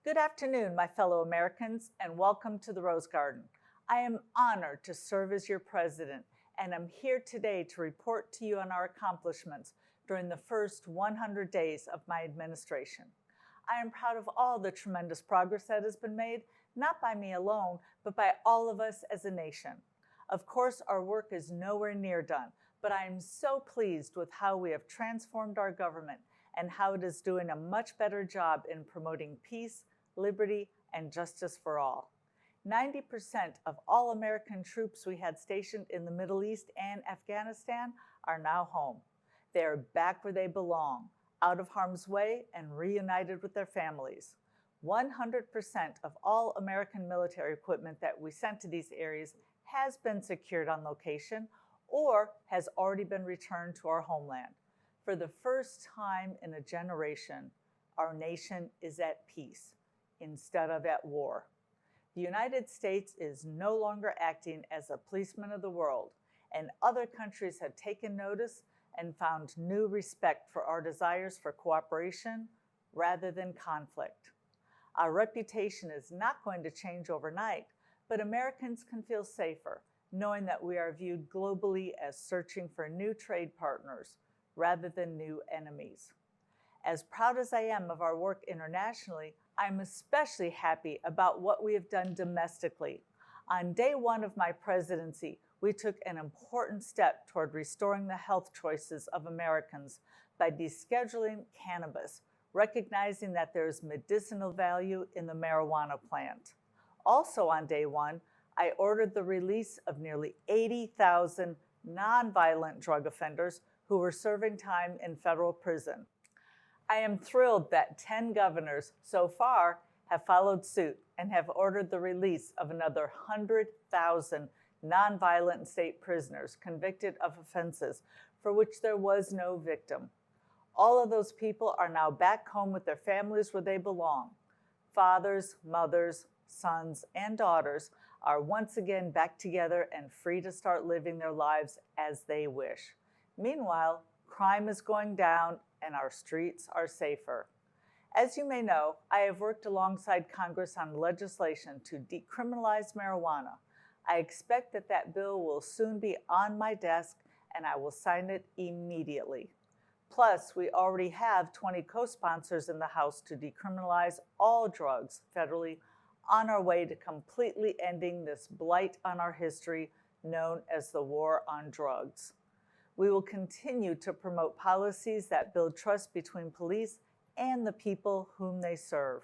Good afternoon, my fellow Americans, and welcome to the Rose Garden. I am honored to serve as your president, and I'm here today to report to you on our accomplishments during the first 100 days of my administration. I am proud of all the tremendous progress that has been made, not by me alone, but by all of us as a nation. Of course, our work is nowhere near done, but I am so pleased with how we have transformed our government and how it is doing a much better job in promoting peace, liberty, and justice for all. 90% of all American troops we had stationed in the Middle East and Afghanistan are now home. They are back where they belong, out of harm's way and reunited with their families. 100% of all American military equipment that we sent to these areas has been secured on location or has already been returned to our homeland. For the first time in a generation, our nation is at peace instead of at war. The United States is no longer acting as a policeman of the world, and other countries have taken notice and found new respect for our desires for cooperation rather than conflict. Our reputation is not going to change overnight, but Americans can feel safer knowing that we are viewed globally as searching for new trade partners rather than new enemies. As proud as I am of our work internationally, I'm especially happy about what we have done domestically. On day one of my presidency, we took an important step toward restoring the health choices of Americans by descheduling cannabis, recognizing that there is medicinal value in the marijuana plant. Also on day one, I ordered the release of nearly 80,000 nonviolent drug offenders who were serving time in federal prison. I am thrilled that 10 governors so far have followed suit and have ordered the release of another 100,000 nonviolent state prisoners convicted of offenses for which there was no victim. All of those people are now back home with their families where they belong. Fathers, mothers, sons, and daughters are once again back together and free to start living their lives as they wish. Meanwhile, crime is going down and our streets are safer. As you may know, I have worked alongside Congress on legislation to decriminalize marijuana. I expect that that bill will soon be on my desk and I will sign it immediately. Plus, we already have 20 co-sponsors in the House to decriminalize all drugs federally, on our way to completely ending this blight on our history known as the war on drugs. We will continue to promote policies that build trust between police and the people whom they serve.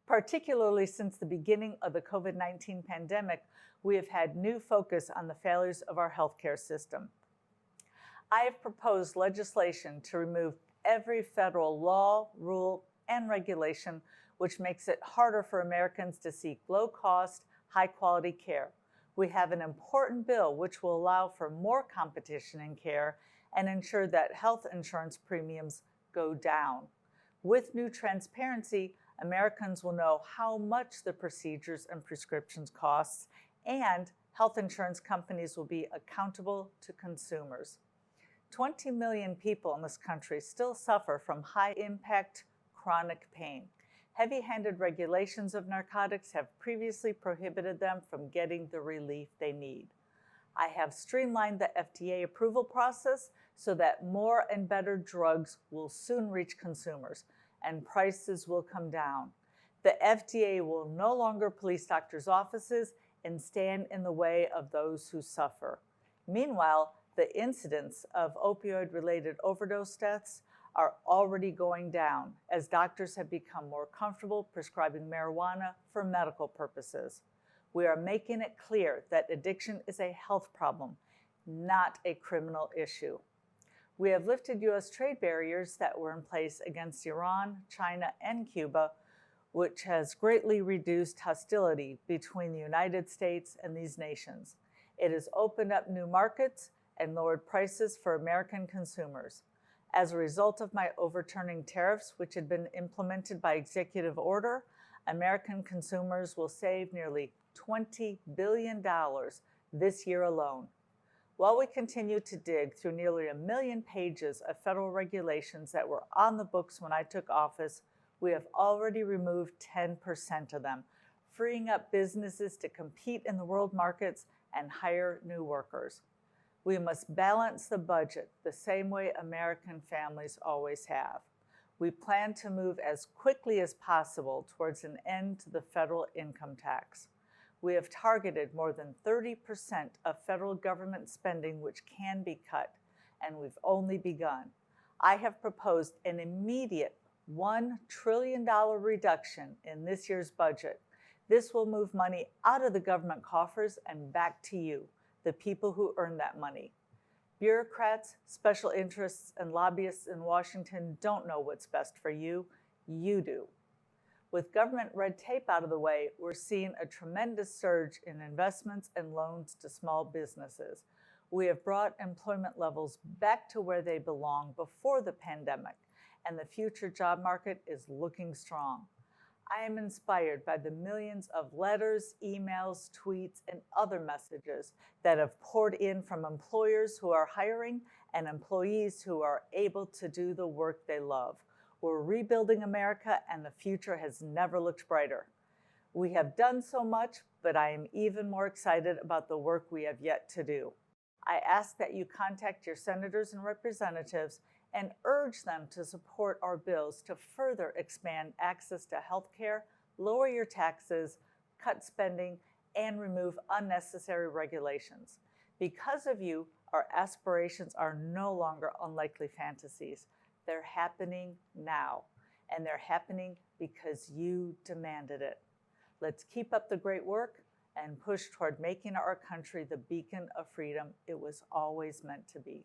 Particularly since the beginning of the COVID-19 pandemic, we have had new focus on the failures of our healthcare system. I have proposed legislation to remove every federal law, rule, and regulation which makes it harder for Americans to seek low-cost, high-quality care. We have an important bill which will allow for more competition in care and ensure that health insurance premiums go down. With new transparency, Americans will know how much the procedures and prescriptions cost, and health insurance companies will be accountable to consumers. 20 million people in this country still suffer from high-impact chronic pain. Heavy-handed regulations of narcotics have previously prohibited them from getting the relief they need. I have streamlined the FDA approval process so that more and better drugs will soon reach consumers and prices will come down. The FDA will no longer police doctors' offices and stand in the way of those who suffer. Meanwhile, the incidence of opioid-related overdose deaths are already going down as doctors have become more comfortable prescribing marijuana for medical purposes. We are making it clear that addiction is a health problem, not a criminal issue. We have lifted U.S. trade barriers that were in place against Iran, China, and Cuba, which has greatly reduced hostility between the United States and these nations. It has opened up new markets and lowered prices for American consumers. As a result of my overturning tariffs, which had been implemented by executive order, American consumers will save nearly $20 billion this year alone. While we continue to dig through nearly 1 million pages of federal regulations that were on the books when I took office, We have already removed 10% of them, freeing up businesses to compete in the world markets and hire new workers. We must balance the budget the same way American families always have. We plan to move as quickly as possible towards an end to the federal income tax. We have targeted more than 30% of federal government spending which can be cut, and we've only begun. I have proposed an immediate $1 trillion reduction in this year's budget. This will move money out of the government coffers and back to you, the people who earn that money. Bureaucrats, special interests, and lobbyists in Washington don't know what's best for you. You do. With government red tape out of the way, we're seeing a tremendous surge in investments and loans to small businesses. We have brought employment levels back to where they belong before the pandemic, and the future job market is looking strong. I am inspired by the millions of letters, emails, tweets, and other messages that have poured in from employers who are hiring and employees who are able to do the work they love. We're rebuilding America, and the future has never looked brighter. We have done so much, but I am even more excited about the work we have yet to do. I ask that you contact your senators and representatives and urge them to support our bills to further expand access to health care, lower your taxes, cut spending, and remove unnecessary regulations. Because of you, our aspirations are no longer unlikely fantasies. They're happening now, and they're happening because you demanded it. Let's keep up the great work and push toward making our country the beacon of freedom it was always meant to be.